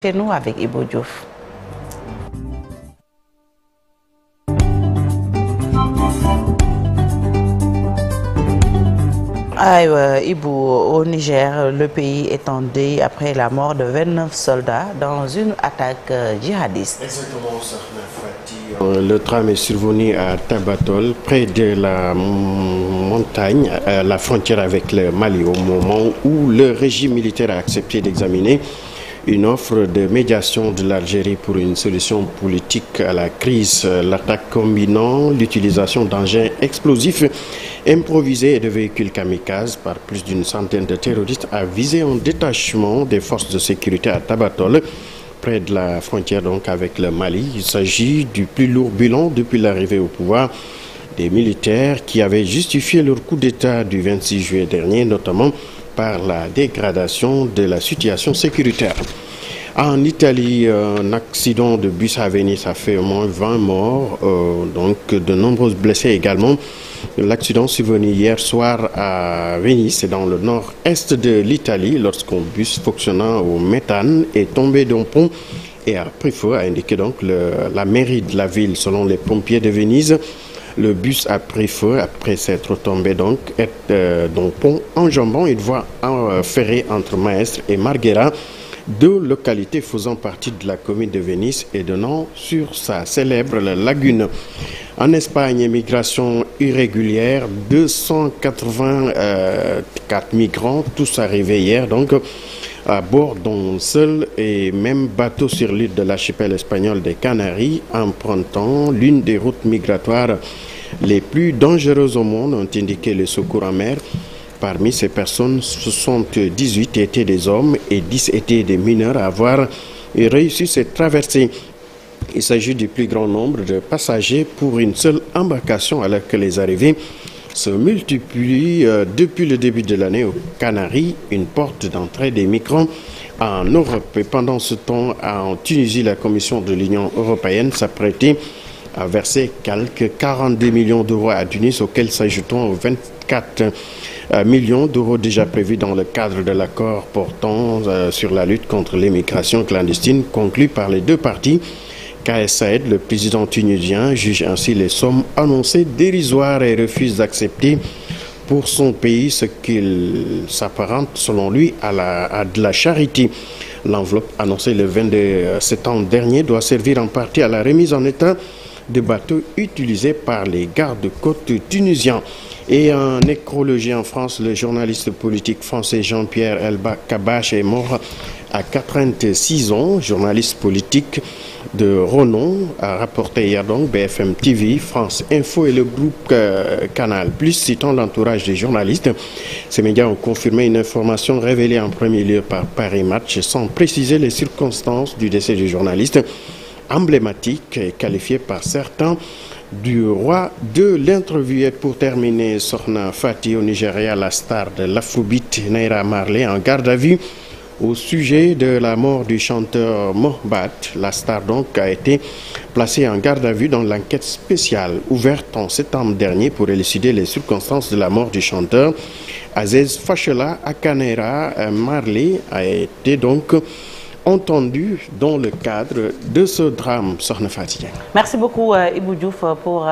Chez nous avec Ibou Diouf. Ibou, au Niger, le pays est en deuil après la mort de 29 soldats dans une attaque djihadiste. Exactement, Fati. Le drame est survenu à Tabatol, près de la montagne, à la frontière avec le Mali, au moment où le régime militaire a accepté d'examiner une offre de médiation de l'Algérie pour une solution politique à la crise. L'attaque combinant l'utilisation d'engins explosifs improvisés et de véhicules kamikazes par plus d'une centaine de terroristes a visé un détachement des forces de sécurité à Tabatol, près de la frontière donc avec le Mali. Il s'agit du plus lourd bilan depuis l'arrivée au pouvoir des militaires qui avaient justifié leur coup d'État du 26 juillet dernier, notamment par la dégradation de la situation sécuritaire. En Italie, un accident de bus à Venise a fait au moins 20 morts, donc de nombreux blessés également. L'accident survenu hier soir à Venise, c'est dans le nord-est de l'Italie, lorsqu'un bus fonctionnant au méthane est tombé d'un pont et a pris feu, a indiqué donc la mairie de la ville. Selon les pompiers de Venise, le bus a pris feu après s'être tombé donc d'un pont enjambant une voie ferrée entre Maestre et Marghera, deux localités faisant partie de la commune de Venise et donnant sur sa célèbre lagune. En Espagne, immigration irrégulière, 284 migrants, tous arrivés hier donc à bord d'un seul et même bateau sur l'île de l'archipel espagnol des Canaries, empruntant l'une des routes migratoires les plus dangereuses au monde, ont indiqué les secours en mer. Parmi ces personnes, 78 étaient des hommes et 10 étaient des mineurs à avoir réussi cette traversée. Il s'agit du plus grand nombre de passagers pour une seule embarcation, alors que les arrivées se multiplient depuis le début de l'année aux Canaries, une porte d'entrée des migrants en Europe. Et pendant ce temps, en Tunisie, la Commission de l'Union européenne s'apprêtait à verser quelques 42 millions d'euros à Tunis, auxquels s'ajouteront aux 24 millions d'euros déjà prévus dans le cadre de l'accord portant sur la lutte contre l'immigration clandestine conclu par les deux parties. Kais Saied, le président tunisien, juge ainsi les sommes annoncées dérisoires et refuse d'accepter pour son pays ce qu'il s'apparente selon lui à de la charité. L'enveloppe annoncée le 22 septembre dernier doit servir en partie à la remise en état de bateaux utilisés par les gardes-côtes tunisiens. Et en nécrologie en France, le journaliste politique français Jean-Pierre Elkabbach est mort à 86 ans. Journaliste politique de renom, a rapporté hier donc BFM TV, France Info et le groupe Canal+, citant l'entourage des journalistes. Ces médias ont confirmé une information révélée en premier lieu par Paris Match sans préciser les circonstances du décès du journaliste, emblématique et qualifié par certains du roi de l'interview. Et pour terminer, Sokhna Fati au Nigeria, la star de l'afrobeat Naira Marley en garde à vue au sujet de la mort du chanteur Mohbad. La star donc a été placée en garde à vue dans l'enquête spéciale ouverte en septembre dernier pour élucider les circonstances de la mort du chanteur. Aziz Fashola Akanera Marley a été donc entendu dans le cadre de ce drame. Sokhna Fati. Merci beaucoup Ibou Diouf pour